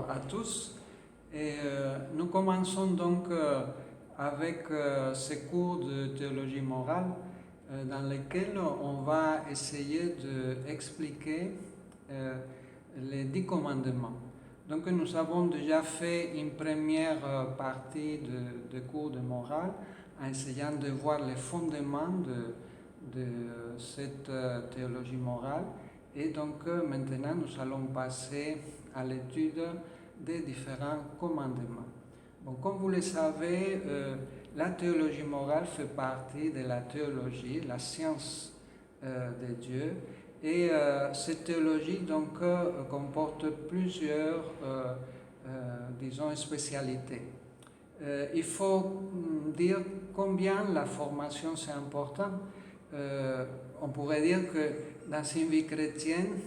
à tous. Et nous commençons donc avec ce cours de théologie morale dans lequel on va essayer d'expliquer les 10 commandements. Donc nous avons déjà fait une première partie de cours de morale en essayant de voir les fondements de cette théologie morale. Et donc maintenant nous allons passer à l'étude des différents commandements. Bon, comme vous le savez, la théologie morale fait partie de la théologie, la science de Dieu. Et cette théologie donc comporte plusieurs, disons, spécialités. Il faut dire combien la formation c'est important. On pourrait dire que dans une vie chrétienne,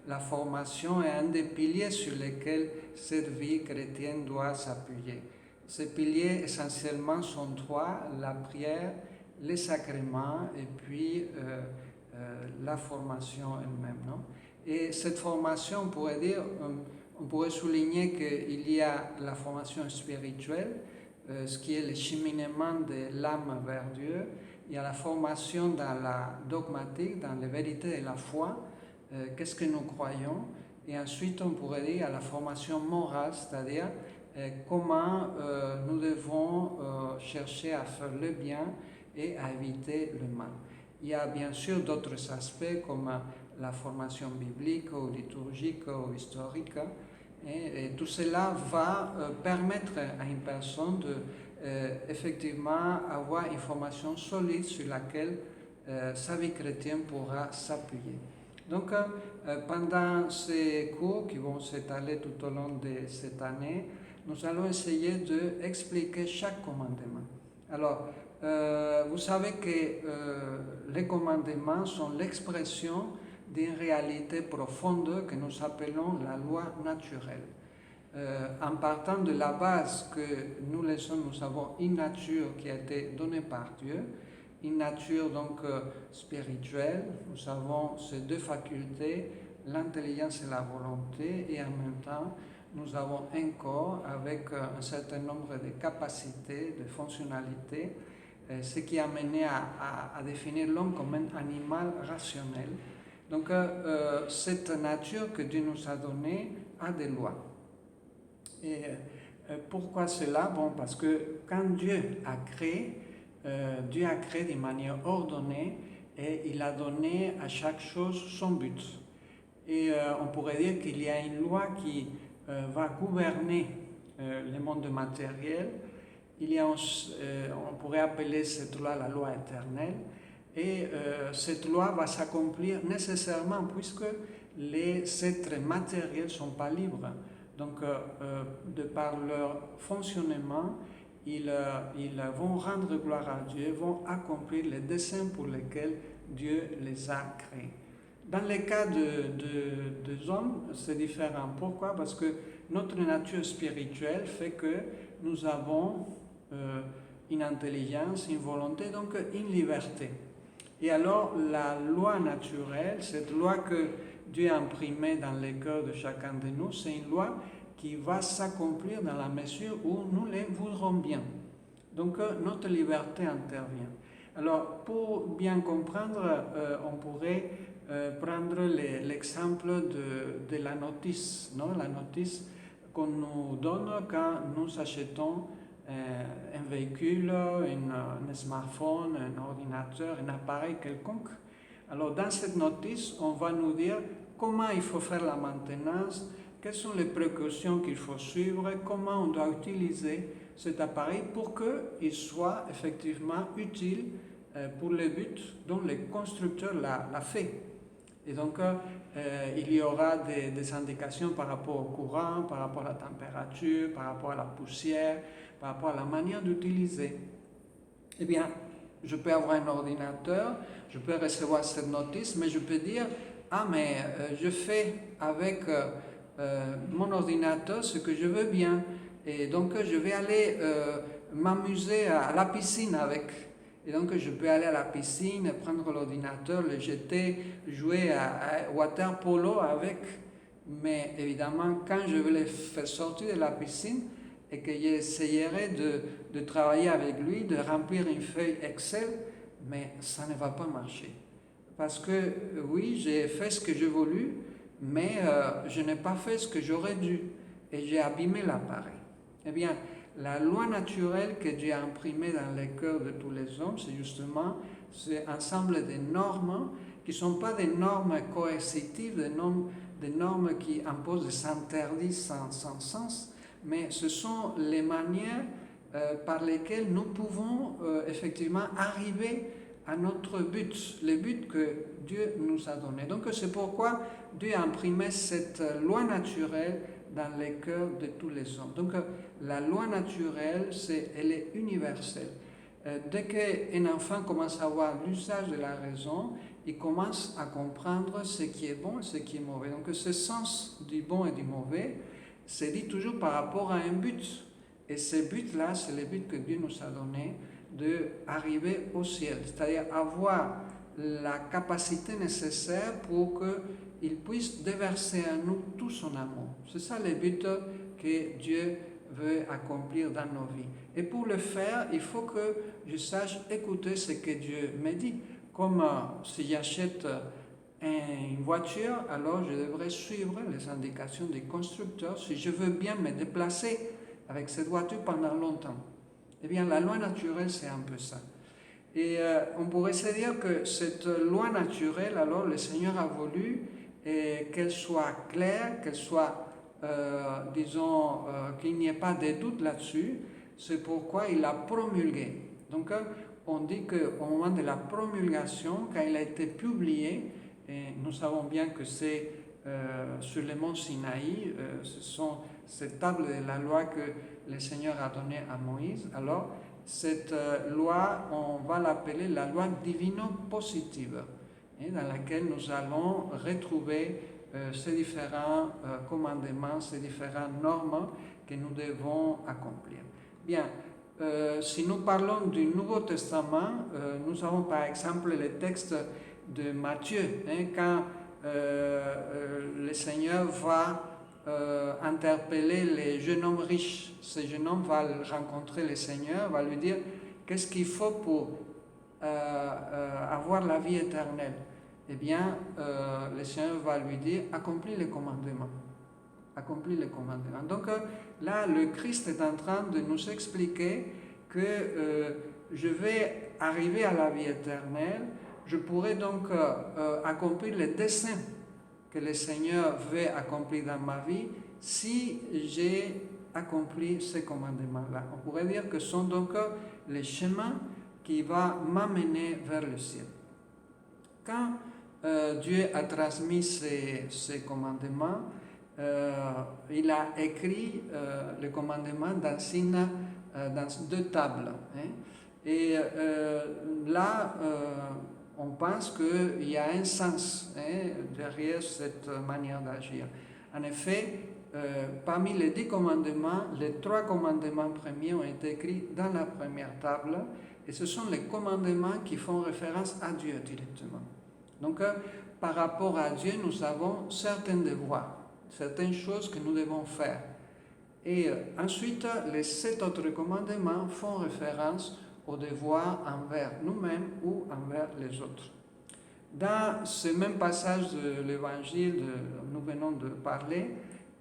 la formation est un des piliers sur lesquels cette vie chrétienne doit s'appuyer. Ces piliers essentiellement sont trois: la prière, les sacrements et puis la formation elle-même. Non? Et cette formation, on pourrait souligner qu'il y a la formation spirituelle, ce qui est le cheminement de l'âme vers Dieu. Il y a la formation dans la dogmatique, dans les vérités de la foi, qu'est-ce que nous croyons. Et ensuite, on pourrait dire à la formation morale, c'est-à-dire comment nous devons chercher à faire le bien et à éviter le mal. Il y a bien sûr d'autres aspects comme la formation biblique ou liturgique ou historique. Et tout cela va permettre à une personne de effectivement avoir une formation solide sur laquelle sa vie chrétienne pourra s'appuyer. Donc pendant ces cours qui vont s'étaler tout au long de cette année, nous allons essayer d'expliquer chaque commandement. Alors, vous savez que les commandements sont l'expression d'une réalité profonde que nous appelons la loi naturelle. En partant de la base que nous les hommes, nous avons une nature qui a été donnée par Dieu, une nature donc spirituelle. Nous avons ces deux facultés, l'intelligence et la volonté, et en même temps, nous avons un corps avec un certain nombre de capacités, de fonctionnalités, ce qui a mené à définir l'homme comme un animal rationnel. Donc, cette nature que Dieu nous a donnée a des lois. Et pourquoi cela? Bon, parce que quand Dieu a créé d'une manière ordonnée et il a donné à chaque chose son but. Et on pourrait dire qu'il y a une loi qui va gouverner le monde matériel. Il y a, on pourrait appeler cette loi la loi éternelle. Et cette loi va s'accomplir nécessairement puisque les êtres matériels ne sont pas libres. Donc, de par leur fonctionnement, ils vont rendre gloire à Dieu, vont accomplir les desseins pour lesquels Dieu les a créés. Dans le cas des hommes, c'est différent. Pourquoi? Parce que notre nature spirituelle fait que nous avons une intelligence, une volonté, donc une liberté. Et alors, la loi naturelle, cette loi que Dieu a imprimée dans le cœur de chacun de nous, c'est une loi qui va s'accomplir dans la mesure où nous les voudrons bien. Donc, notre liberté intervient. Alors, pour bien comprendre, on pourrait prendre l'exemple de la notice, non? La notice qu'on nous donne quand nous achetons un véhicule, un smartphone, un ordinateur, un appareil quelconque. Alors, dans cette notice, on va nous dire comment il faut faire la maintenance, quelles sont les précautions qu'il faut suivre, comment on doit utiliser cet appareil pour qu'il soit effectivement utile pour le but dont le constructeur l'a fait. Et donc, il y aura des indications par rapport au courant, par rapport à la température, par rapport à la poussière, par rapport à la manière d'utiliser. Eh bien, je peux avoir un ordinateur, je peux recevoir cette notice, mais je peux dire, mais je fais avec mon ordinateur ce que je veux bien. Et donc, je vais aller m'amuser à la piscine avec. Et donc, je peux aller à la piscine, prendre l'ordinateur, le jeter, jouer à water polo avec. Mais évidemment, quand je vais le faire sortir de la piscine et que j'essayerai de travailler avec lui, de remplir une feuille Excel, mais ça ne va pas marcher. Parce que oui, j'ai fait ce que j'ai voulu, mais je n'ai pas fait ce que j'aurais dû et j'ai abîmé l'appareil. Eh bien, la loi naturelle que Dieu a imprimée dans les cœurs de tous les hommes, c'est justement cet ensemble de normes qui ne sont pas des normes coercitives, des normes qui imposent des interdits sans sens, mais ce sont les manières par lesquelles nous pouvons effectivement arriver à notre but, le but que Dieu nous a donné. Donc c'est pourquoi Dieu a imprimé cette loi naturelle dans les cœurs de tous les hommes. Donc la loi naturelle, elle est universelle. Dès qu'un enfant commence à avoir l'usage de la raison, il commence à comprendre ce qui est bon et ce qui est mauvais. Donc ce sens du bon et du mauvais, c'est dit toujours par rapport à un but. Et ce but-là, c'est le but que Dieu nous a donné, d'arriver au ciel, c'est-à-dire avoir la capacité nécessaire pour qu'il puisse déverser à nous tout son amour. C'est ça le but que Dieu veut accomplir dans nos vies. Et pour le faire, il faut que je sache écouter ce que Dieu me dit. Comme si j'achète une voiture, alors je devrais suivre les indications du constructeur si je veux bien me déplacer avec cette voiture pendant longtemps. Eh bien, la loi naturelle, c'est un peu ça. Et on pourrait se dire que cette loi naturelle, alors le Seigneur a voulu qu'elle soit claire, qu'elle soit, qu'il n'y ait pas de doute là-dessus. C'est pourquoi il l'a promulguée. Donc, on dit qu'au moment de la promulgation, quand il a été publié, et nous savons bien que c'est sur le mont Sinaï, ce sont ces tables de la loi que le Seigneur a données à Moïse. Alors, cette loi, on va l'appeler la loi divino-positive, dans laquelle nous allons retrouver ces différents commandements, ces différentes normes que nous devons accomplir. Bien, si nous parlons du Nouveau Testament, nous avons par exemple le texte de Matthieu, quand le Seigneur va interpeller le jeune homme riche. Ce jeune homme va rencontrer le Seigneur, va lui dire qu'est-ce qu'il faut pour avoir la vie éternelle. Eh bien, le Seigneur va lui dire accomplis les commandements. Accomplis les commandements. Donc là, le Christ est en train de nous expliquer que je vais arriver à la vie éternelle. Je pourrais donc accomplir les desseins que le Seigneur veut accomplir dans ma vie si j'ai accompli ces commandements-là. On pourrait dire que ce sont donc les chemins qui vont m'amener vers le ciel. Quand Dieu a transmis ces commandements, il a écrit les commandements dans 2 tables. Et là, on pense qu'il y a un sens derrière cette manière d'agir. En effet, parmi les 10 commandements, les 3 commandements premiers ont été écrits dans la première table, et ce sont les commandements qui font référence à Dieu directement. Donc, par rapport à Dieu, nous avons certains devoirs, certaines choses que nous devons faire. Et ensuite, les 7 autres commandements font référence aux devoirs envers nous-mêmes ou envers les autres. Dans ce même passage de l'Évangile dont nous venons de parler,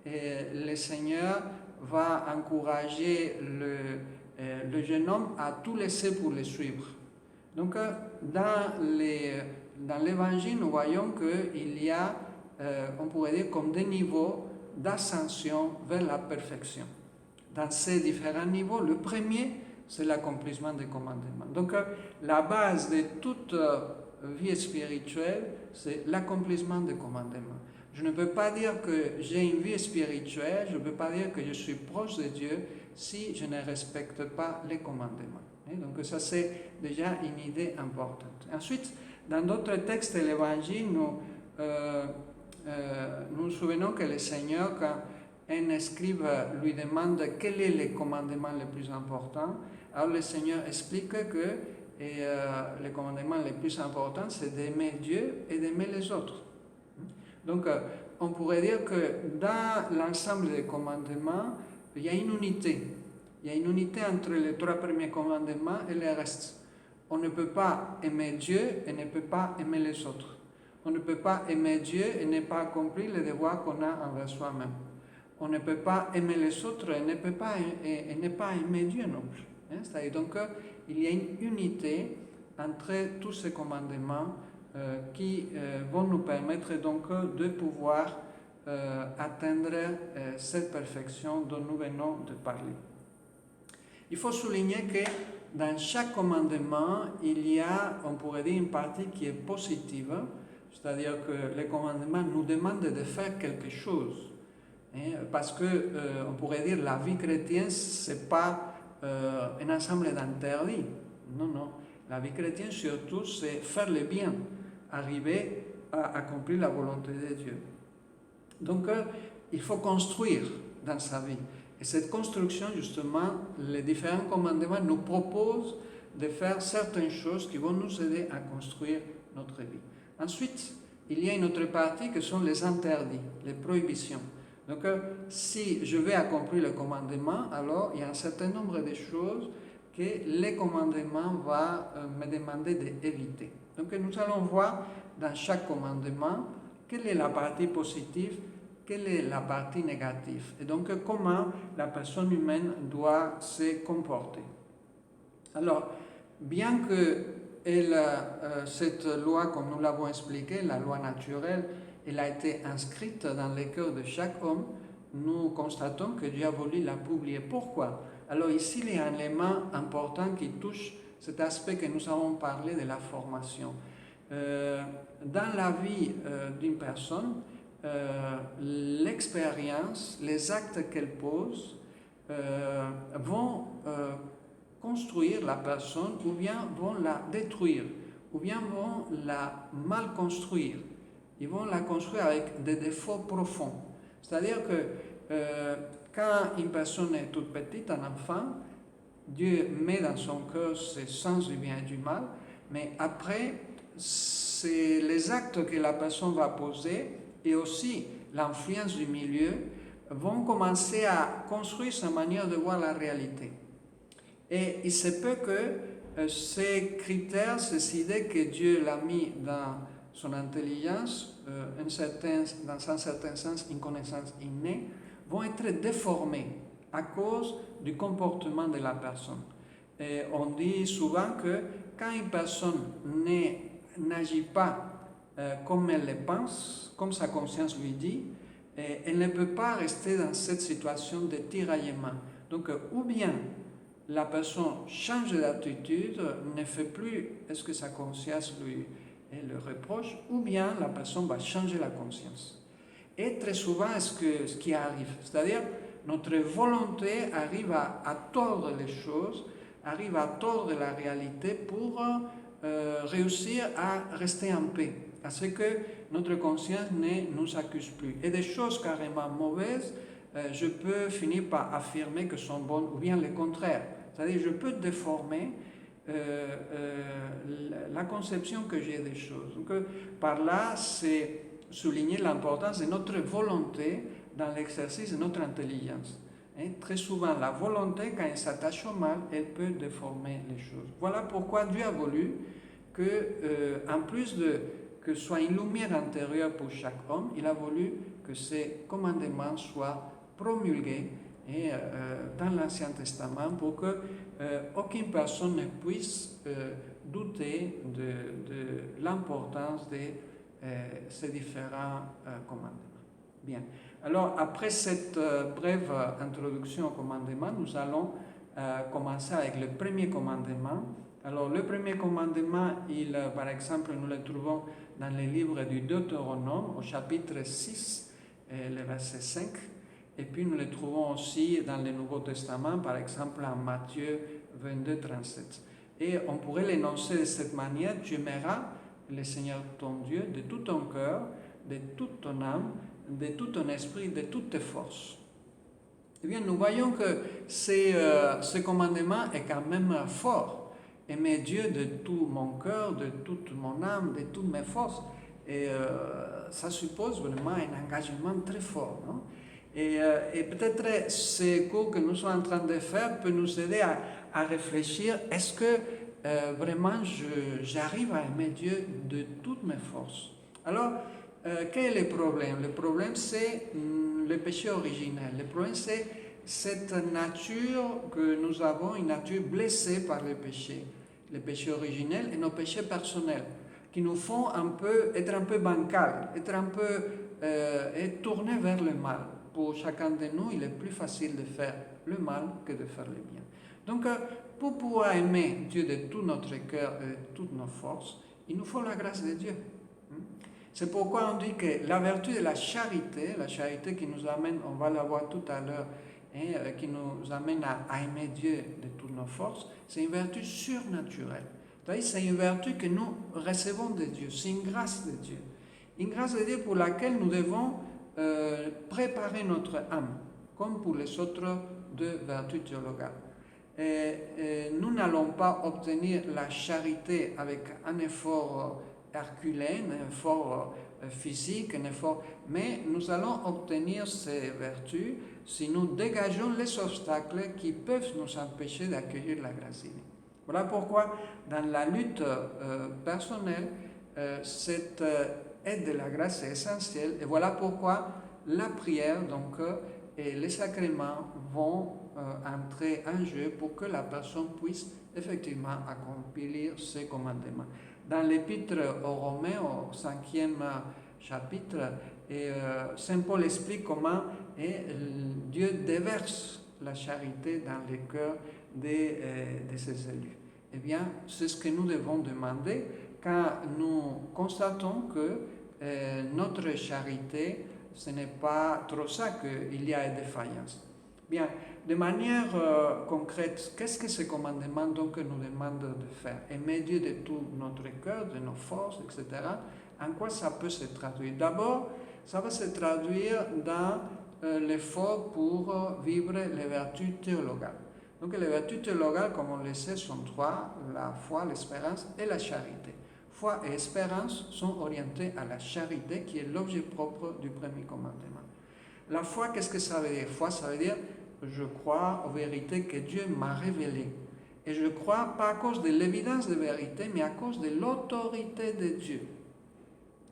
le Seigneur va encourager le jeune homme à tout laisser pour le suivre. Donc, dans l'Évangile, nous voyons qu'il y a, on pourrait dire, comme des niveaux d'ascension vers la perfection. Dans ces différents niveaux, le premier, c'est l'accomplissement des commandements. Donc, la base de toute vie spirituelle, c'est l'accomplissement des commandements. Je ne peux pas dire que j'ai une vie spirituelle, je ne peux pas dire que je suis proche de Dieu si je ne respecte pas les commandements. Donc, ça, c'est déjà une idée importante. Ensuite, dans d'autres textes de l'Évangile, nous nous souvenons que le Seigneur, quand un scribe lui demande quel est le commandement le plus important, alors le Seigneur explique que le commandement le plus important, c'est d'aimer Dieu et d'aimer les autres. Donc, on pourrait dire que dans l'ensemble des commandements, il y a une unité. Il y a une unité entre les 3 premiers commandements et le reste. On ne peut pas aimer Dieu et ne peut pas aimer les autres. On ne peut pas aimer Dieu et ne pas accomplir les devoirs qu'on a envers soi-même. On ne peut pas aimer les autres et ne pas aimer Dieu non plus. C'est-à-dire donc il y a une unité entre tous ces commandements qui vont nous permettre donc de pouvoir atteindre cette perfection dont nous venons de parler. Il faut souligner que dans chaque commandement, il y a, on pourrait dire, une partie qui est positive, c'est-à-dire que les commandements nous demandent de faire quelque chose. Parce que, on pourrait dire, la vie chrétienne, ce n'est pas un ensemble d'interdits. Non, non. La vie chrétienne, surtout, c'est faire le bien, arriver à accomplir la volonté de Dieu. Donc, il faut construire dans sa vie. Et cette construction, justement, les différents commandements nous proposent de faire certaines choses qui vont nous aider à construire notre vie. Ensuite, il y a une autre partie que sont les interdits, les prohibitions. Donc, si je vais accomplir le commandement, alors il y a un certain nombre de choses que les commandements vont me demander d'éviter. Donc, nous allons voir dans chaque commandement quelle est la partie positive, quelle est la partie négative, et donc comment la personne humaine doit se comporter. Alors, bien que cette loi, comme nous l'avons expliqué, la loi naturelle, elle a été inscrite dans le cœur de chaque homme, nous constatons que Dieu a voulu la publier. Pourquoi? Alors ici, il y a un élément important qui touche cet aspect que nous avons parlé de la formation. Dans la vie d'une personne, l'expérience, les actes qu'elle pose vont construire la personne ou bien vont la détruire ou bien vont la mal construire. Ils vont la construire avec des défauts profonds. C'est-à-dire que quand une personne est toute petite, un enfant, Dieu met dans son cœur ses sens du bien et du mal, mais après, c'est les actes que la personne va poser et aussi l'influence du milieu vont commencer à construire sa manière de voir la réalité. Et il se peut que ces critères, ces idées que Dieu l'a mis dans son intelligence, dans un certain sens, une connaissance innée, vont être déformés à cause du comportement de la personne. Et on dit souvent que quand une personne n'agit pas comme elle le pense, comme sa conscience lui dit, elle ne peut pas rester dans cette situation de tiraillement. Donc, ou bien la personne change d'attitude, ne fait plus ce que sa conscience lui le reproche, ou bien la personne va changer la conscience. Et très souvent, ce qui arrive, c'est-à-dire notre volonté arrive à tordre les choses, arrive à tordre la réalité pour réussir à rester en paix, à ce que notre conscience ne nous accuse plus. Et des choses carrément mauvaises, je peux finir par affirmer que sont bonnes, ou bien le contraire. C'est-à-dire je peux déformer la conception que j'ai des choses. Donc, par là, c'est souligner l'importance de notre volonté dans l'exercice de notre intelligence. Très souvent, la volonté, quand elle s'attache au mal, elle peut déformer les choses. Voilà pourquoi Dieu a voulu que, en plus que ce soit une lumière intérieure pour chaque homme, il a voulu que ces commandements soient promulgués dans l'Ancien Testament pour que aucune personne ne puisse douter de l'importance de ces différents commandements. Bien. Alors, après cette brève introduction au commandement, nous allons commencer avec le premier commandement. Alors, le premier commandement, par exemple, nous le trouvons dans le livre du Deutéronome, au chapitre 6, le verset 5. Et puis, nous le trouvons aussi dans le Nouveau Testament, par exemple, en Matthieu 22, 37. Et on pourrait l'énoncer de cette manière: tu aimeras le Seigneur ton Dieu de tout ton cœur, de toute ton âme, de tout ton esprit, de toutes tes forces. Eh bien, nous voyons que ce commandement est quand même fort. Aimer Dieu de tout mon cœur, de toute mon âme, de toutes mes forces. Et ça suppose vraiment un engagement très fort. Non? Et peut-être ce cours que nous sommes en train de faire peut nous aider à réfléchir, est-ce que vraiment j'arrive à aimer Dieu de toutes mes forces? Alors, quel est le problème? Le problème, c'est le péché originel. Le problème, c'est cette nature que nous avons, une nature blessée par le péché originel et nos péchés personnels, qui nous font être un peu bancal, être un peu tourner vers le mal. Pour chacun de nous, il est plus facile de faire le mal que de faire le bien. Donc, pour pouvoir aimer Dieu de tout notre cœur et de toutes nos forces, il nous faut la grâce de Dieu. C'est pourquoi on dit que la vertu de la charité qui nous amène, on va la voir tout à l'heure, qui nous amène à aimer Dieu de toutes nos forces, c'est une vertu surnaturelle. C'est une vertu que nous recevons de Dieu, c'est une grâce de Dieu. Une grâce de Dieu pour laquelle nous devons préparer notre âme, comme pour les autres deux vertus théologales. Nous n'allons pas obtenir la charité avec un effort herculéen, un effort physique, un effort, mais nous allons obtenir ces vertus si nous dégageons les obstacles qui peuvent nous empêcher d'accueillir la grâce divine. Voilà pourquoi dans la lutte personnelle, cette aide de la grâce est essentielle, et voilà pourquoi la prière donc, et les sacrements vont entrer en jeu pour que la personne puisse effectivement accomplir ses commandements. Dans l'épître aux Romains, au 5e chapitre, Saint Paul explique comment Dieu déverse la charité dans les cœurs de ses élus. Eh bien, c'est ce que nous devons demander quand nous constatons que notre charité, ce n'est pas trop ça qu'il y a des défaillances. Bien, de manière concrète, qu'est-ce que ce commandement donc nous demande de faire? Aimer Dieu de tout notre cœur, de nos forces, etc. En quoi ça peut se traduire? D'abord, ça va se traduire dans l'effort pour vivre les vertus théologales. Donc les vertus théologales, comme on le sait, sont trois: la foi, l'espérance et la charité. Foi et espérance sont orientées à la charité, qui est l'objet propre du premier commandement. La foi, qu'est-ce que ça veut dire? Foi, ça veut dire je crois aux vérités que Dieu m'a révélées. Et je crois pas à cause de l'évidence de vérité, mais à cause de l'autorité de Dieu.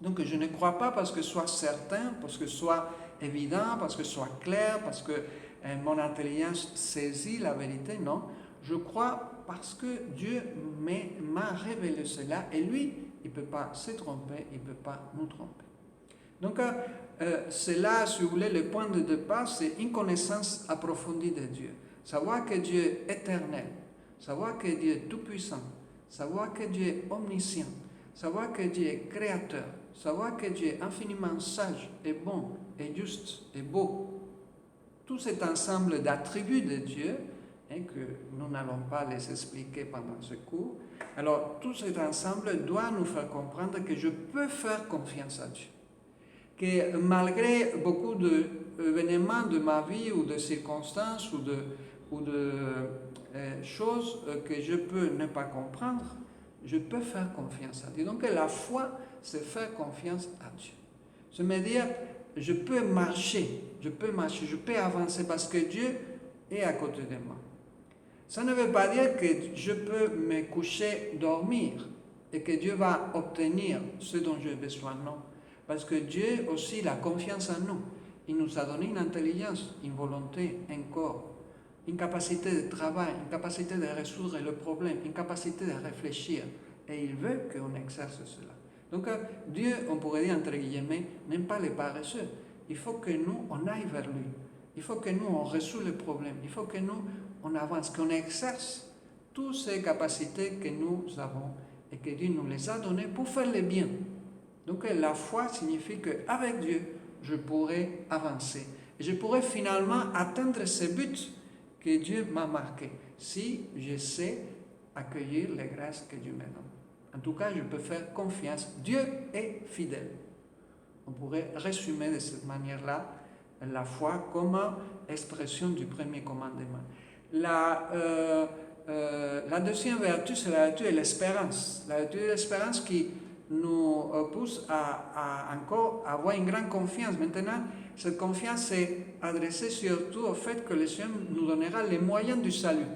Donc je ne crois pas parce que ce soit certain, parce que ce soit évident, parce que ce soit clair, parce que mon intelligence saisit la vérité, non. Je crois parce que Dieu m'a révélé cela, et lui, il ne peut pas se tromper, il ne peut pas nous tromper. Donc, c'est là, si vous voulez, le point de départ, c'est une connaissance approfondie de Dieu. Savoir que Dieu est éternel, savoir que Dieu est tout-puissant, savoir que Dieu est omniscient, savoir que Dieu est créateur, savoir que Dieu est infiniment sage et bon et juste et beau. Tout cet ensemble d'attributs de Dieu, que nous n'allons pas les expliquer pendant ce cours, alors tout cet ensemble doit nous faire comprendre que je peux faire confiance à Dieu. Que malgré beaucoup d'événements de ma vie ou de circonstances ou de choses que je peux ne pas comprendre, je peux faire confiance à Dieu. Donc la foi, c'est faire confiance à Dieu. C'est me dire, je peux marcher, je peux avancer parce que Dieu est à côté de moi. Ça ne veut pas dire que je peux me coucher, dormir et que Dieu va obtenir ce dont j'ai besoin, non. Parce que Dieu aussi, il a confiance en nous. Il nous a donné une intelligence, une volonté, un corps, une capacité de travail, une capacité de résoudre le problème, une capacité de réfléchir. Et il veut qu'on exerce cela. Donc Dieu, on pourrait dire entre guillemets, n'aime pas les paresseux. Il faut que nous, on aille vers lui. Il faut que nous, on résout le problème. Il faut que nous, on avance, qu'on exerce toutes ces capacités que nous avons et que Dieu nous les a données pour faire le bien. Donc la foi signifie qu'avec Dieu, je pourrai avancer. Et je pourrai finalement atteindre ce but que Dieu m'a marqué, si je sais accueillir les grâces que Dieu me donne. En tout cas, je peux faire confiance. Dieu est fidèle. On pourrait résumer de cette manière-là la foi comme expression du premier commandement. La deuxième vertu, c'est la vertu de l'espérance. La vertu de l'espérance qui nous pousse à encore avoir une grande confiance. Maintenant, cette confiance est adressée surtout au fait que le Seigneur nous donnera les moyens du salut.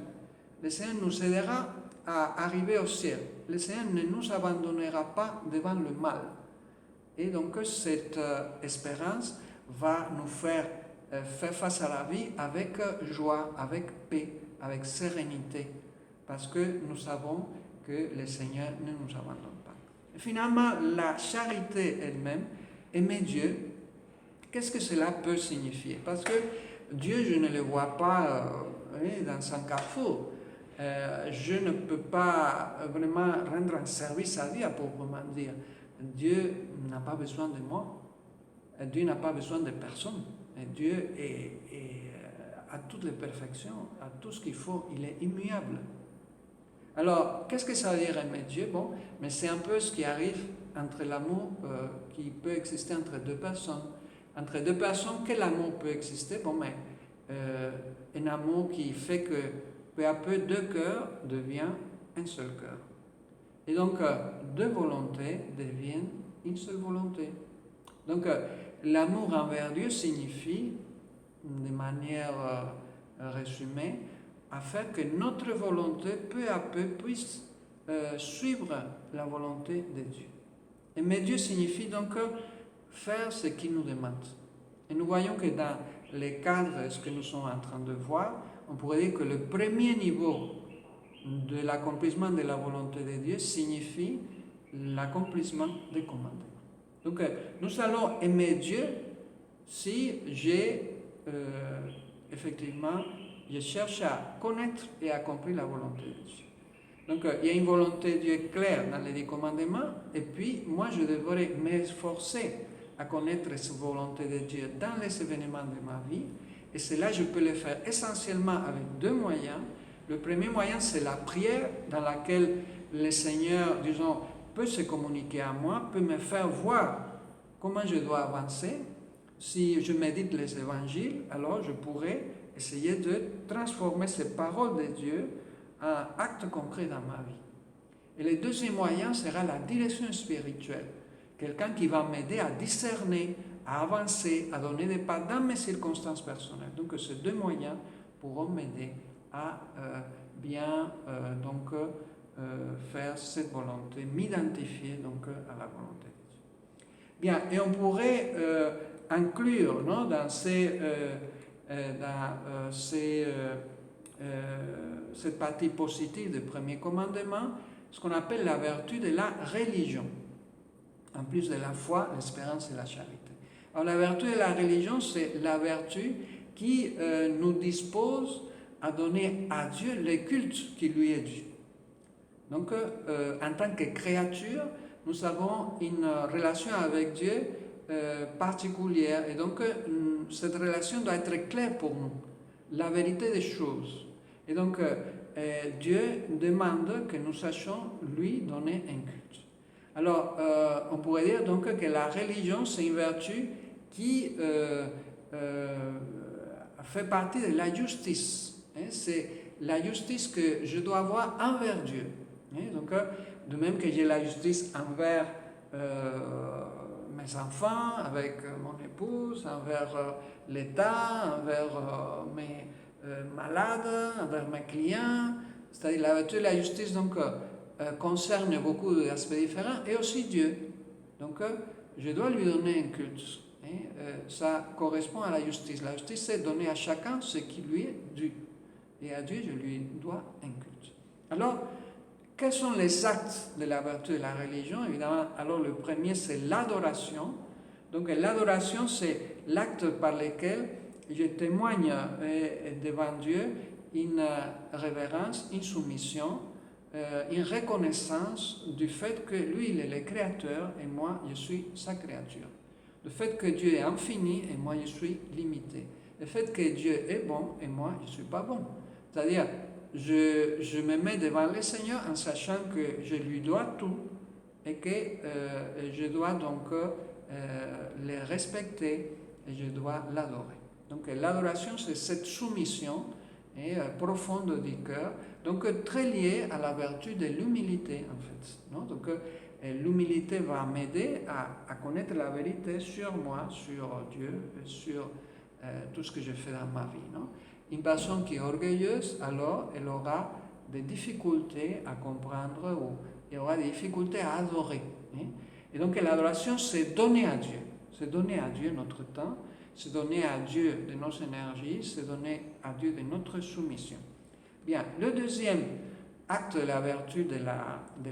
Le Seigneur nous aidera à arriver au ciel. Le Seigneur ne nous abandonnera pas devant le mal. Et donc cette espérance va nous faire face à la vie avec joie, avec paix, avec sérénité, parce que nous savons que le Seigneur ne nous abandonne pas. Et finalement, la charité elle-même, aimer Dieu, qu'est-ce que cela peut signifier? Parce que Dieu, je ne le vois pas dans un carrefour. Je ne peux pas vraiment rendre un service à Dieu, proprement dire. Dieu n'a pas besoin de moi. Dieu n'a pas besoin de personne. Dieu a toutes les perfections, a tout ce qu'il faut. Il est immuable. Alors, qu'est-ce que ça veut dire aimer Dieu? Bon, mais c'est un peu ce qui arrive entre l'amour qui peut exister entre deux personnes. Entre deux personnes, quel amour peut exister? Bon, mais un amour qui fait que peu à peu, deux cœurs deviennent un seul cœur. Et donc, deux volontés deviennent une seule volonté. Donc, l'amour envers Dieu signifie, de manière résumée, à faire que notre volonté, peu à peu, puisse suivre la volonté de Dieu. Aimer Dieu signifie donc faire ce qu'il nous demande. Et nous voyons que dans les cadres, ce que nous sommes en train de voir, on pourrait dire que le premier niveau de l'accomplissement de la volonté de Dieu signifie l'accomplissement des commandements. Donc, nous allons aimer Dieu si effectivement, je cherche à connaître et accomplir la volonté de Dieu. Donc, il y a une volonté de Dieu claire dans les 10 commandements, et puis moi, je devrais m'efforcer à connaître cette volonté de Dieu dans les événements de ma vie, et cela, je peux le faire essentiellement avec deux moyens. Le premier moyen, c'est la prière, dans laquelle le Seigneur, disons, peut se communiquer à moi, peut me faire voir comment je dois avancer. Si je médite les évangiles, alors je pourrais essayer de transformer ces paroles de Dieu en actes concrets dans ma vie. Et le deuxième moyen sera la direction spirituelle. Quelqu'un qui va m'aider à discerner, à avancer, à donner des pas dans mes circonstances personnelles. Donc ces deux moyens pourront m'aider à bien faire cette volonté, m'identifier donc à la volonté de Dieu. Bien, et on pourrait inclure dans cette partie positive du premier commandement ce qu'on appelle la vertu de la religion, en plus de la foi, l'espérance et la charité. Alors la vertu de la religion, c'est la vertu qui nous dispose à donner à Dieu le culte qui lui est dû. Donc, en tant que créature, nous avons une relation avec Dieu particulière. Et donc, cette relation doit être claire pour nous, la vérité des choses. Et donc, Dieu demande que nous sachions lui donner un culte. Alors, on pourrait dire donc que la religion, c'est une vertu qui fait partie de la justice. C'est la justice que je dois avoir envers Dieu. Donc, de même que j'ai la justice envers mes enfants, avec mon épouse, envers l'État, envers mes malades, envers mes clients. C'est-à-dire la vertu de la justice donc, concerne beaucoup d'aspects différents, et aussi Dieu. Donc, je dois lui donner un culte. Ça correspond à la justice. La justice, c'est donner à chacun ce qui lui est dû. Et à Dieu, je lui dois un culte. Alors, quels sont les actes de la vertu de la religion? Évidemment, alors le premier, c'est l'adoration. Donc, l'adoration, c'est l'acte par lequel je témoigne devant Dieu une révérence, une soumission, une reconnaissance du fait que lui, il est le créateur et moi, je suis sa créature. Le fait que Dieu est infini et moi, je suis limité. Le fait que Dieu est bon et moi, je ne suis pas bon. C'est-à-dire, je me mets devant le Seigneur en sachant que je lui dois tout et que je dois donc le respecter et je dois l'adorer. Donc l'adoration, c'est cette soumission profonde du cœur, donc très liée à la vertu de l'humilité en fait. Non? Donc Et l'humilité va m'aider à connaître la vérité sur moi, sur Dieu, sur tout ce que je fais dans ma vie. Non? Une personne qui est orgueilleuse, alors elle aura des difficultés à comprendre ou elle aura des difficultés à adorer. Hein? Et donc l'adoration, c'est donner à Dieu. C'est donner à Dieu notre temps, c'est donner à Dieu de nos énergies, c'est donner à Dieu de notre soumission. Bien, le deuxième acte de la vertu de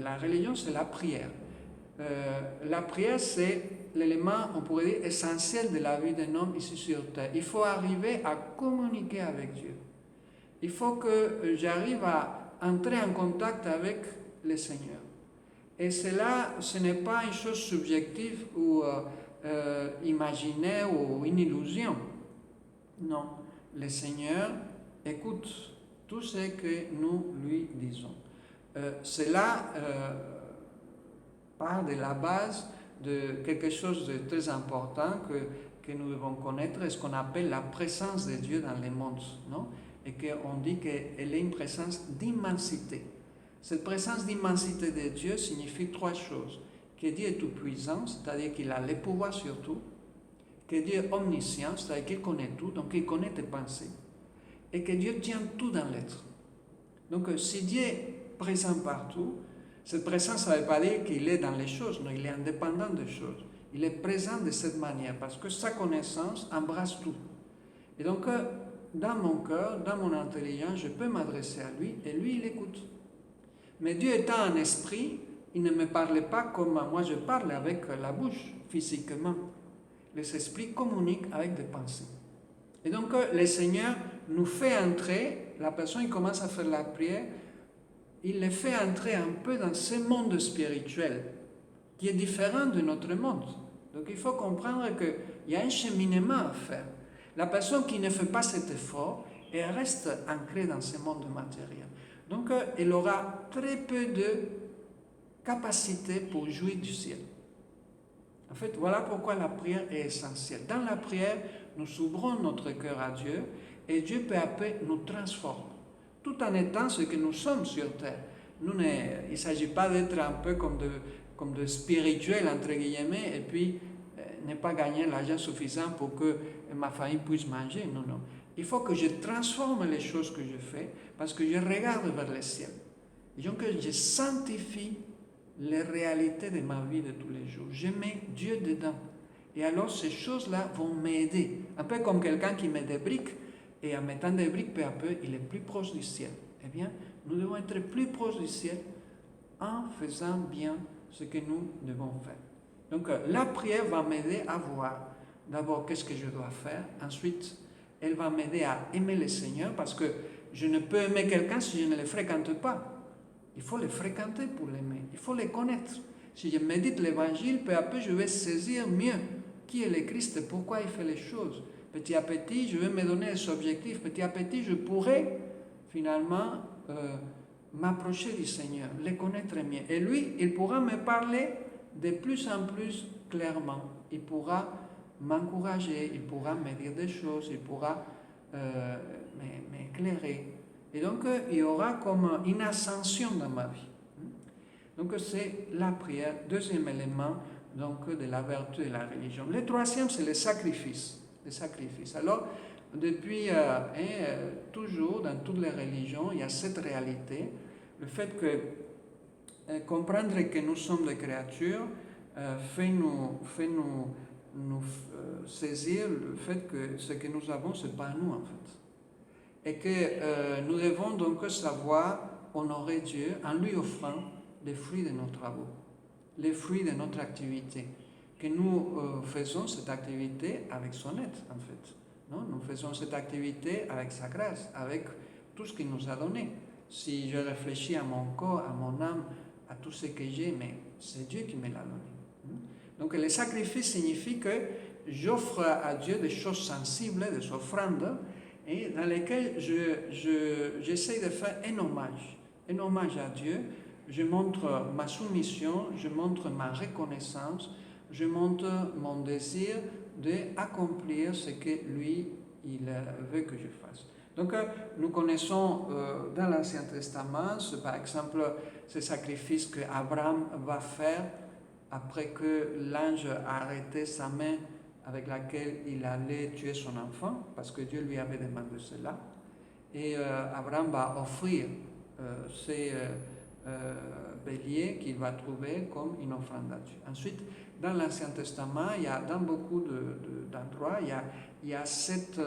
la religion, c'est la prière. La prière, c'est l'élément, on pourrait dire, essentiel de la vie d'un homme ici sur terre. Il faut arriver à communiquer avec Dieu. Il faut que j'arrive à entrer en contact avec le Seigneur. Et cela, ce n'est pas une chose subjective ou imaginaire ou une illusion. Non, le Seigneur écoute tout ce que nous lui disons. Cela part de la base de quelque chose de très important que nous devons connaître, ce qu'on appelle la présence de Dieu dans le monde, non? Et qu'on dit qu'elle est une présence d'immensité. Cette présence d'immensité de Dieu signifie trois choses. Que Dieu est tout-puissant, c'est-à-dire qu'il a le pouvoir sur tout. Que Dieu est omniscient, c'est-à-dire qu'il connaît tout, donc il connaît tes pensées. Et que Dieu tient tout dans l'être. Donc si Dieu est présent partout, cette présence, ça ne veut pas dire qu'il est dans les choses, non, il est indépendant des choses. Il est présent de cette manière, parce que sa connaissance embrasse tout. Et donc, dans mon cœur, dans mon intelligence, je peux m'adresser à lui, et lui, il écoute. Mais Dieu étant un esprit, il ne me parle pas comme moi je parle avec la bouche, physiquement. Les esprits communiquent avec des pensées. Et donc, le Seigneur nous fait entrer, la personne qui commence à faire la prière, il les fait entrer un peu dans ce monde spirituel qui est différent de notre monde. Donc il faut comprendre qu'il y a un cheminement à faire. La personne qui ne fait pas cet effort, elle reste ancrée dans ce monde matériel. Donc elle aura très peu de capacité pour jouir du ciel. En fait, voilà pourquoi la prière est essentielle. Dans la prière, nous ouvrons notre cœur à Dieu et Dieu peu à peu nous transforme. Tout en étant ce que nous sommes sur terre. Il ne s'agit pas d'être un peu comme de spirituel, entre guillemets, et puis ne pas gagner l'argent suffisant pour que ma famille puisse manger. Non, non. Il faut que je transforme les choses que je fais parce que je regarde vers le ciel. Et donc, je sanctifie les réalités de ma vie de tous les jours. Je mets Dieu dedans. Et alors, ces choses-là vont m'aider. Un peu comme quelqu'un qui met des briques. Et en mettant des briques, peu à peu, il est plus proche du ciel. Eh bien, nous devons être plus proches du ciel en faisant bien ce que nous devons faire. Donc, la prière va m'aider à voir d'abord qu'est-ce que je dois faire. Ensuite, elle va m'aider à aimer le Seigneur parce que je ne peux aimer quelqu'un si je ne le fréquente pas. Il faut le fréquenter pour l'aimer. Il faut le connaître. Si je médite l'évangile, peu à peu, je vais saisir mieux qui est le Christ et pourquoi il fait les choses. Petit à petit, je vais me donner des objectifs. Petit à petit, je pourrai finalement m'approcher du Seigneur, le connaître mieux. Et lui, il pourra me parler de plus en plus clairement. Il pourra m'encourager, il pourra me dire des choses, il pourra m'éclairer. Et donc, il y aura comme une ascension dans ma vie. Donc, c'est la prière, deuxième élément donc, de la vertu de la religion. Le troisième, c'est le sacrifice. Le sacrifice. Alors, depuis toujours, dans toutes les religions, il y a cette réalité, le fait que comprendre que nous sommes des créatures fait nous saisir le fait que ce que nous avons, ce n'est pas nous en fait. Et que nous devons donc savoir honorer Dieu en lui offrant les fruits de nos travaux, les fruits de notre activité. Que nous faisons cette activité avec son aide en fait. Non? Nous faisons cette activité avec sa grâce, avec tout ce qu'il nous a donné. Si je réfléchis à mon corps, à mon âme, à tout ce que j'ai, mais c'est Dieu qui me l'a donné. Donc le sacrifice signifie que j'offre à Dieu des choses sensibles, des offrandes, et dans lesquelles j'essaie de faire un hommage à Dieu. Je montre ma soumission, je montre ma reconnaissance, je montre mon désir d'accomplir ce que lui, il veut que je fasse. Donc nous connaissons dans l'Ancien Testament, par exemple, ce sacrifice qu'Abraham va faire après que l'ange a arrêté sa main avec laquelle il allait tuer son enfant, parce que Dieu lui avait demandé cela. Et Abraham va offrir ces béliers qu'il va trouver comme une offrande à Dieu. Ensuite, dans l'Ancien Testament, dans beaucoup d'endroits, il y a cette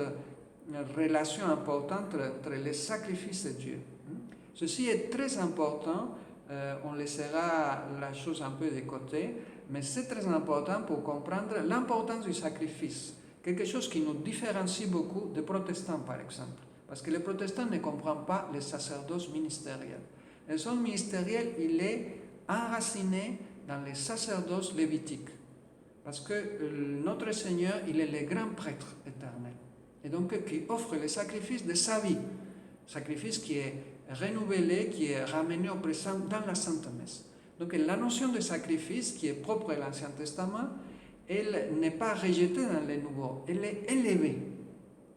relation importante entre les sacrifices et Dieu. Ceci est très important, on laissera la chose un peu de côté, mais c'est très important pour comprendre l'importance du sacrifice, quelque chose qui nous différencie beaucoup des protestants par exemple, parce que les protestants ne comprennent pas le sacerdoce ministériel. Le sacerdoce ministériel, il est enraciné dans les sacerdoces lévitiques, parce que notre Seigneur, il est le grand prêtre éternel, et donc qui offre le sacrifice de sa vie, sacrifice qui est renouvelé, qui est ramené au présent dans la Sainte Messe. Donc la notion de sacrifice, qui est propre à l'Ancien Testament, elle n'est pas rejetée dans le Nouveau, elle est élevée.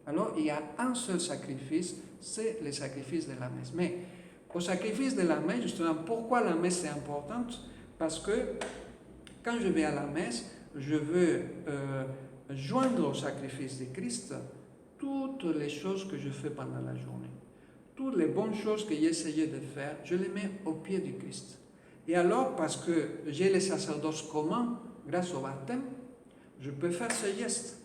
Alors il y a un seul sacrifice, c'est le sacrifice de la messe. Mais au sacrifice de la messe, justement, pourquoi la messe est importante? Parce que quand je vais à la messe, je veux joindre au sacrifice de Christ toutes les choses que je fais pendant la journée. Toutes les bonnes choses que j'ai essayé de faire, je les mets au pied du Christ. Et alors, parce que j'ai les sacerdoces communs, grâce au baptême, je peux faire ce geste.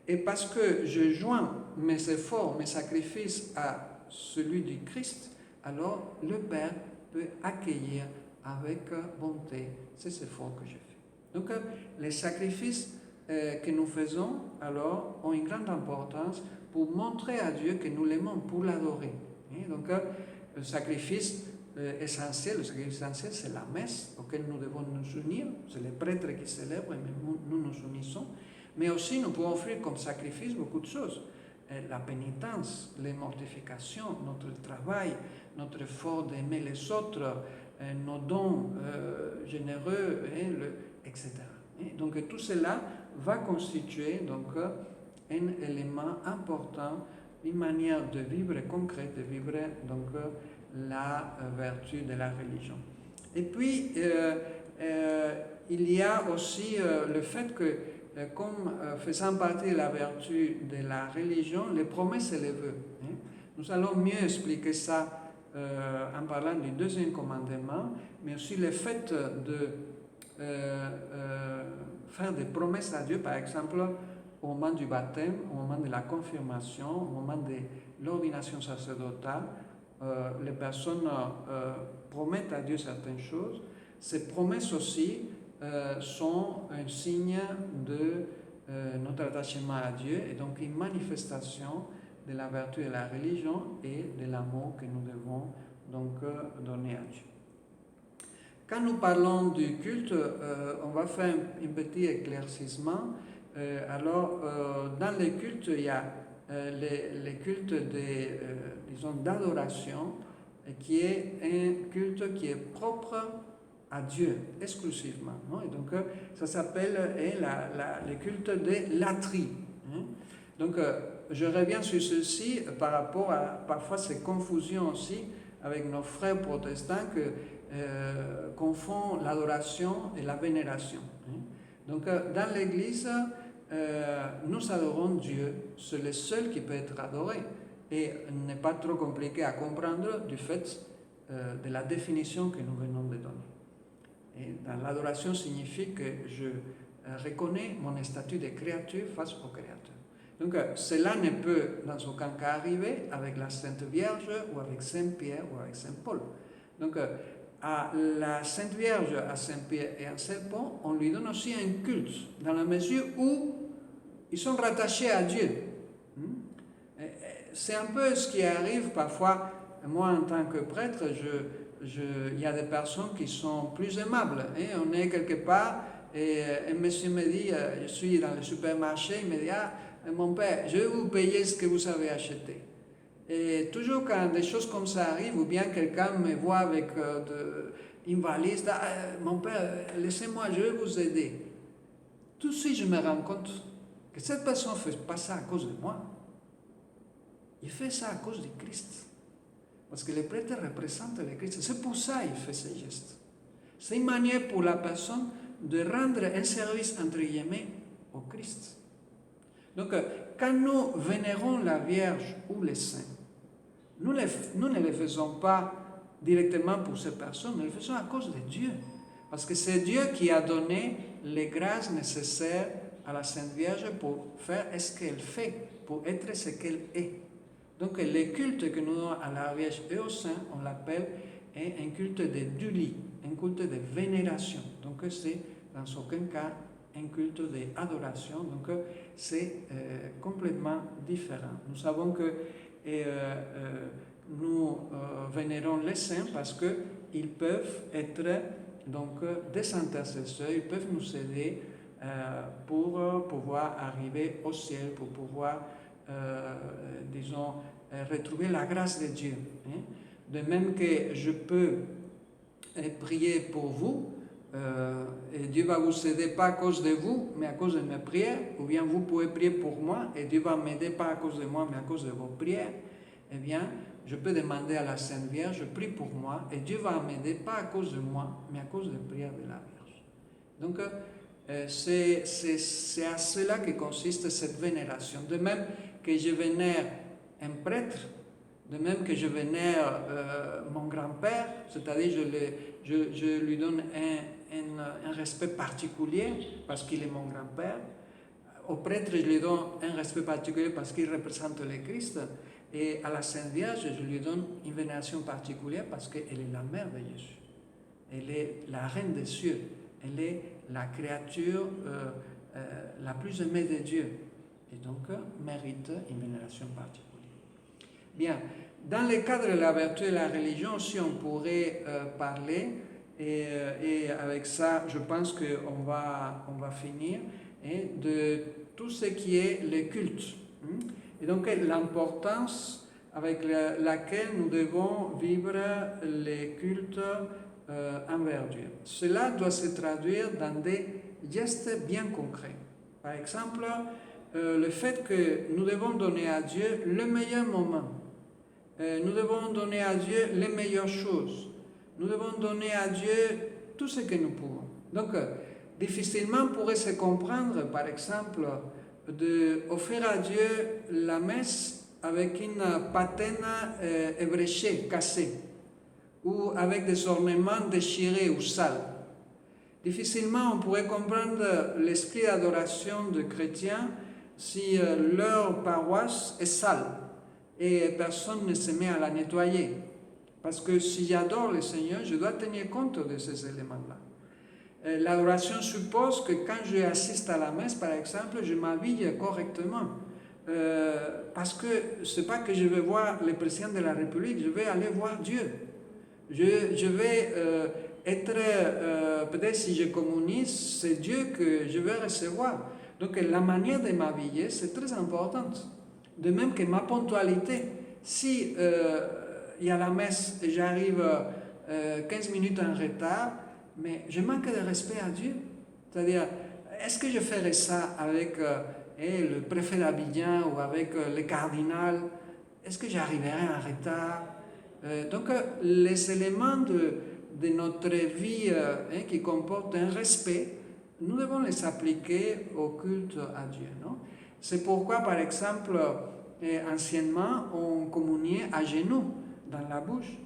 Et parce que je joins mes efforts, mes sacrifices à celui du Christ, alors le Père peut accueillir avec bonté ces efforts que j'ai faits. Donc, les sacrifices que nous faisons, alors, ont une grande importance pour montrer à Dieu que nous l'aimons, pour l'adorer. Donc, le sacrifice essentiel, c'est la messe auquel nous devons nous unir. C'est les prêtres qui célèbrent, mais nous nous unissons. Mais aussi, nous pouvons offrir comme sacrifice beaucoup de choses. La pénitence, les mortifications, notre travail, notre effort d'aimer les autres, nos dons généreux, etc. Donc, tout cela va constituer donc, un élément important, une manière de vivre concrète, de vivre donc, la vertu de la religion. Et puis, il y a aussi le fait que, comme faisant partie de la vertu de la religion, les promesses et les vœux. Nous allons mieux expliquer ça en parlant du deuxième commandement, mais aussi le fait de faire des promesses à Dieu, par exemple, au moment du baptême, au moment de la confirmation, au moment de l'ordination sacerdotale, les personnes promettent à Dieu certaines choses. Ces promesses aussi sont un signe de notre attachement à Dieu et donc une manifestation de la vertu de la religion et de l'amour que nous devons donc donner à Dieu. Quand nous parlons du culte, on va faire un petit éclaircissement. Dans les cultes, il y a les cultes d'adoration, qui est un culte qui est propre à Dieu, exclusivement. Non? Et donc, ça s'appelle le culte de latrie. Donc, je reviens sur ceci par rapport à parfois ces confusions aussi avec nos frères protestants qui confondent l'adoration et la vénération. Donc, dans l'Église, nous adorons Dieu, c'est le seul qui peut être adoré. Et n'est pas trop compliqué à comprendre du fait de la définition que nous venons de donner. Et dans l'adoration signifie que je reconnais mon statut de créature face au Créateur. Donc cela ne peut dans aucun cas arriver avec la Sainte Vierge ou avec Saint Pierre ou avec Saint Paul. Donc à la Sainte Vierge, à Saint Pierre et à Saint Paul, on lui donne aussi un culte, dans la mesure où ils sont rattachés à Dieu. C'est un peu ce qui arrive parfois. Moi, en tant que prêtre, il y a des personnes qui sont plus aimables. On est quelque part et un monsieur me dit, je suis dans le supermarché, il me dit, ah, mon père, je vais vous payer ce que vous avez acheté. Et toujours quand des choses comme ça arrivent, ou bien quelqu'un me voit avec une valise, mon père, laissez-moi, je vais vous aider. Tout de suite, je me rends compte que cette personne ne fait pas ça à cause de moi. il fait ça à cause du Christ. Parce que le prêtre représente le Christ. C'est pour ça qu'il fait ces gestes. C'est une manière pour la personne de rendre un service, entre guillemets, au Christ. Donc, quand nous vénérons la Vierge ou les saints, nous ne le faisons pas directement pour ces personnes, nous le faisons à cause de Dieu. Parce que c'est Dieu qui a donné les grâces nécessaires à la Sainte Vierge pour faire ce qu'elle fait, pour être ce qu'elle est. Donc, le culte que nous donnons à la Vierge et aux saints, on l'appelle un culte de dulie, un culte de vénération. Donc, c'est dans aucun cas un culte d'adoration. Donc, c'est complètement différent. Nous savons que nous vénérons les saints parce qu'ils peuvent être donc des intercesseurs, ils peuvent nous aider pour pouvoir arriver au ciel, pour pouvoir, disons, retrouver la grâce de Dieu. Hein. De même que je peux prier pour vous, et Dieu va vous aider pas à cause de vous, mais à cause de mes prières, ou bien vous pouvez prier pour moi, et Dieu va m'aider pas à cause de moi, mais à cause de vos prières. Eh bien, je peux demander à la Sainte Vierge, je prie pour moi, et Dieu va m'aider pas à cause de moi, mais à cause des prières de la Vierge. Donc, c'est à cela que consiste cette vénération. De même que je vénère un prêtre, de même que je vénère mon grand-père, c'est-à-dire je lui donne un respect particulier parce qu'il est mon grand-père. Au prêtre, je lui donne un respect particulier parce qu'il représente le Christ. Et à la Sainte Vierge, je lui donne une vénération particulière parce qu'elle est la mère de Jésus. Elle est la reine des cieux. Elle est la créature la plus aimée de Dieu. Et donc, mérite une vénération particulière. Bien, dans le cadre de la vertu et de la religion aussi, on pourrait parler, et avec ça, je pense qu'on va finir, de tout ce qui est le culte. Et donc, l'importance avec laquelle nous devons vivre les cultes envers Dieu. Cela doit se traduire dans des gestes bien concrets. Par exemple, le fait que nous devons donner à Dieu le meilleur moment. Nous devons donner à Dieu les meilleures choses. Nous devons donner à Dieu tout ce que nous pouvons. Donc, difficilement on pourrait se comprendre, par exemple, d'offrir à Dieu la messe avec une patène ébréchée, cassée, ou avec des ornements déchirés ou sales. Difficilement on pourrait comprendre l'esprit d'adoration de chrétiens si leur paroisse est sale et personne ne se met à la nettoyer. Parce que si j'adore le Seigneur, je dois tenir compte de ces éléments-là. L'adoration suppose que quand je assiste à la messe, par exemple, je m'habille correctement. Parce que ce n'est pas que je vais voir le président de la République, je vais aller voir Dieu. Je vais être, peut-être si je communie, c'est Dieu que je vais recevoir. Donc la manière de m'habiller, c'est très importante. De même que ma ponctualité. Si il y a la messe et j'arrive 15 minutes en retard, mais je manque de respect à Dieu. C'est-à-dire, est-ce que je ferais ça avec le préfet d'Abidjan ou avec le cardinal? Est-ce que j'arriverai en retard? Donc, les éléments de notre vie qui comportent un respect, nous devons les appliquer au culte à Dieu. Non? C'est pourquoi, par exemple, anciennement, on communiait à genoux dans la bouche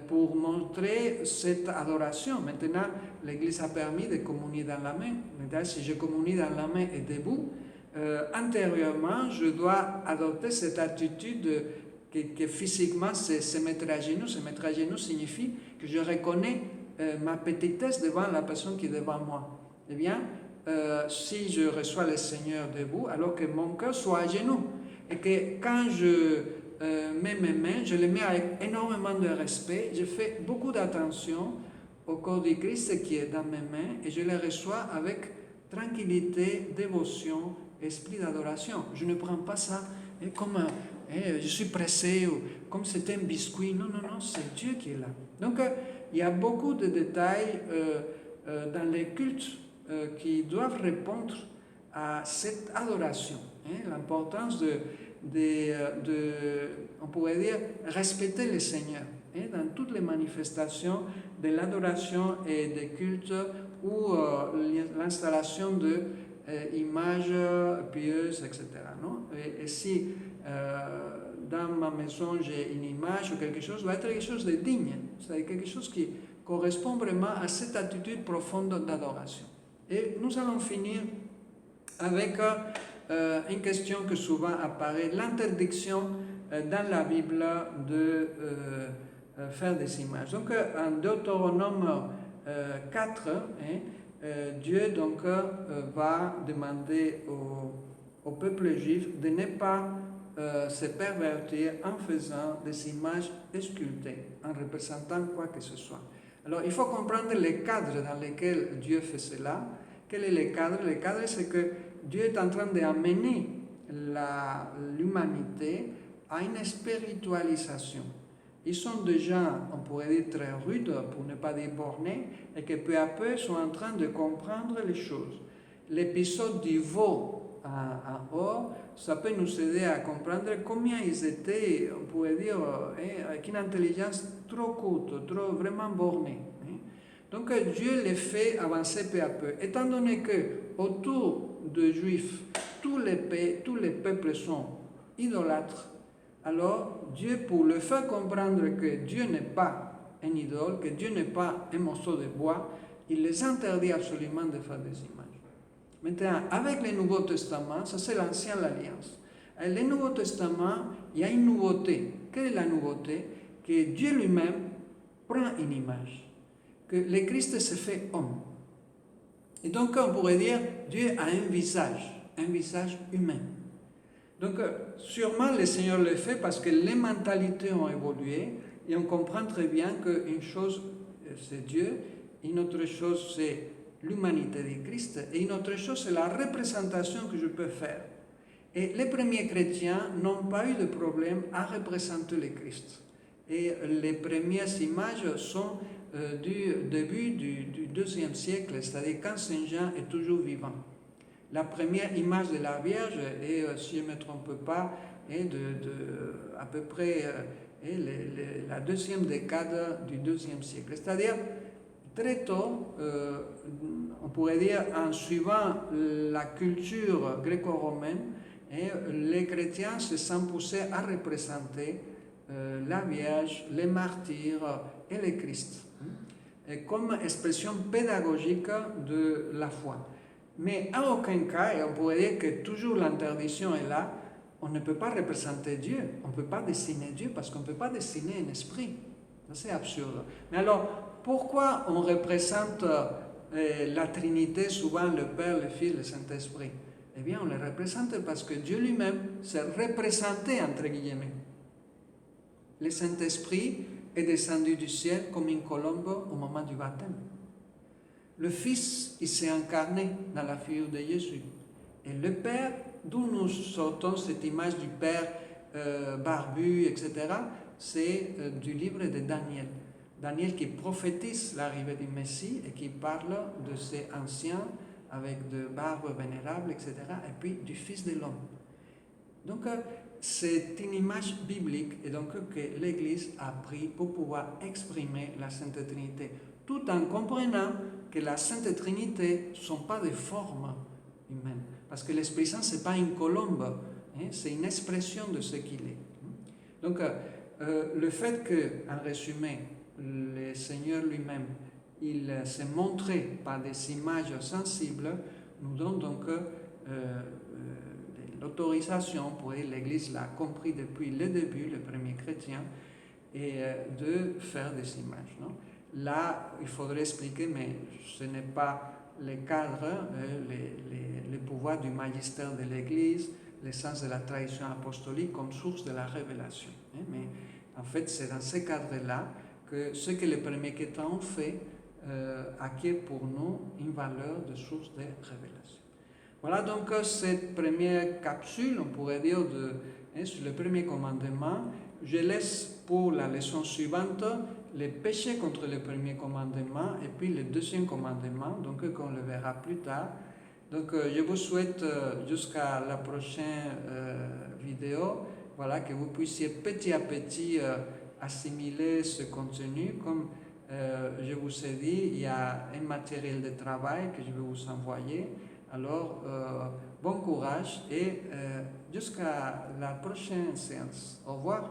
pour montrer cette adoration. Maintenant, l'Église a permis de communier dans la main. Maintenant, si je communie dans la main et debout, intérieurement, je dois adopter cette attitude que physiquement, c'est se mettre à genoux. Se mettre à genoux signifie que je reconnais ma petitesse devant la personne qui est devant moi. Eh bien, si je reçois le Seigneur debout, alors que mon cœur soit à genoux. Et que quand je mets mes mains, je les mets avec énormément de respect, je fais beaucoup d'attention au corps du Christ qui est dans mes mains et je les reçois avec tranquillité, dévotion, esprit d'adoration. Je ne prends pas ça comme je suis pressé ou comme c'était un biscuit. Non, non, non, c'est Dieu qui est là. Donc, il y a beaucoup de détails dans les cultes qui doivent répondre à cette adoration. L'importance on pourrait dire, respecter le Seigneur. Dans toutes les manifestations de l'adoration et des cultes ou l'installation d'images pieuses, etc. Non? Et si dans ma maison j'ai une image ou quelque chose, va être quelque chose de digne, c'est-à-dire quelque chose qui correspond vraiment à cette attitude profonde d'adoration. Et nous allons finir avec une question que souvent apparaît, l'interdiction dans la Bible de faire des images. Donc en Deutéronome 4, Dieu donc va demander au peuple juif de ne pas se pervertir en faisant des images sculptées, en représentant quoi que ce soit. Alors il faut comprendre les cadres dans lesquels Dieu fait cela. Quel est le cadre? Le cadre, c'est que Dieu est en train d'amener l'humanité à une spiritualisation. Ils sont déjà, on pourrait dire, très rudes, pour ne pas dire bornés, et que peu à peu sont en train de comprendre les choses. L'épisode du veau en or, ça peut nous aider à comprendre combien ils étaient, on pourrait dire, avec une intelligence trop courte, vraiment bornée. Donc Dieu les fait avancer peu à peu. Étant donné que autour des Juifs, tous les peuples sont idolâtres, alors Dieu, pour le faire comprendre que Dieu n'est pas un idole, que Dieu n'est pas un morceau de bois, il les interdit absolument de faire des images. Maintenant, avec le Nouveau Testament, ça c'est l'Ancienne Alliance. Avec le Nouveau Testament, il y a une nouveauté. Quelle est la nouveauté? Que Dieu lui-même prend une image. Que le Christ se fait homme. Et donc, on pourrait dire, Dieu a un visage humain. Donc, sûrement, le Seigneur le fait parce que les mentalités ont évolué et on comprend très bien qu'une chose, c'est Dieu, une autre chose, c'est l'humanité de Christ, et une autre chose, c'est la représentation que je peux faire. Et les premiers chrétiens n'ont pas eu de problème à représenter le Christ. Et les premières images sont du début du IIe siècle, c'est-à-dire quand Saint Jean est toujours vivant. La première image de la Vierge est, si je ne me trompe pas, est à peu près la deuxième décade du IIe siècle. C'est-à-dire, très tôt, on pourrait dire, en suivant la culture gréco-romaine, les chrétiens se sont poussés à représenter la Vierge, les martyrs et le Christ, comme expression pédagogique de la foi. Mais à aucun cas, et on pourrait dire que toujours l'interdiction est là, on ne peut pas représenter Dieu, on ne peut pas dessiner Dieu parce qu'on ne peut pas dessiner un esprit. C'est absurde. Mais alors, pourquoi on représente la Trinité, souvent le Père, le Fils, le Saint-Esprit? Eh bien, on le représente parce que Dieu lui-même s'est représenté, entre guillemets. Le Saint-Esprit est descendu du ciel comme une colombe au moment du baptême. Le Fils, il s'est incarné dans la figure de Jésus. Et le Père, d'où nous sortons cette image du Père barbu, etc., c'est du livre de Daniel. Daniel qui prophétise l'arrivée du Messie et qui parle de ces anciens avec de barbes vénérables, etc., et puis du Fils de l'homme. Donc, c'est une image biblique et donc que l'Église a pris pour pouvoir exprimer la Sainte Trinité, tout en comprenant que la Sainte Trinité ne sont pas des formes humaines, parce que l'Esprit Saint, ce n'est pas une colombe, c'est une expression de ce qu'il est. Donc, le fait qu'en résumé, le Seigneur lui-même, il s'est montré par des images sensibles, nous donne donc l'autorisation, pour l'Église l'a compris depuis le début, les premiers chrétiens, et de faire des images. Non? Là, il faudrait expliquer, mais ce n'est pas le cadre, le pouvoir du magistère de l'Église, l'essence de la tradition apostolique comme source de la révélation. Mais en fait, c'est dans ce cadre-là que ce que les premiers chrétiens ont fait acquiert pour nous une valeur de source de révélation. Voilà donc cette première capsule, on pourrait dire, sur le premier commandement. Je laisse pour la leçon suivante les péchés contre le premier commandement et puis le deuxième commandement, donc qu'on le verra plus tard. Donc je vous souhaite jusqu'à la prochaine vidéo, voilà, que vous puissiez petit à petit assimiler ce contenu. Comme je vous ai dit, il y a un matériel de travail que je vais vous envoyer. Alors, bon courage et jusqu'à la prochaine séance. Au revoir.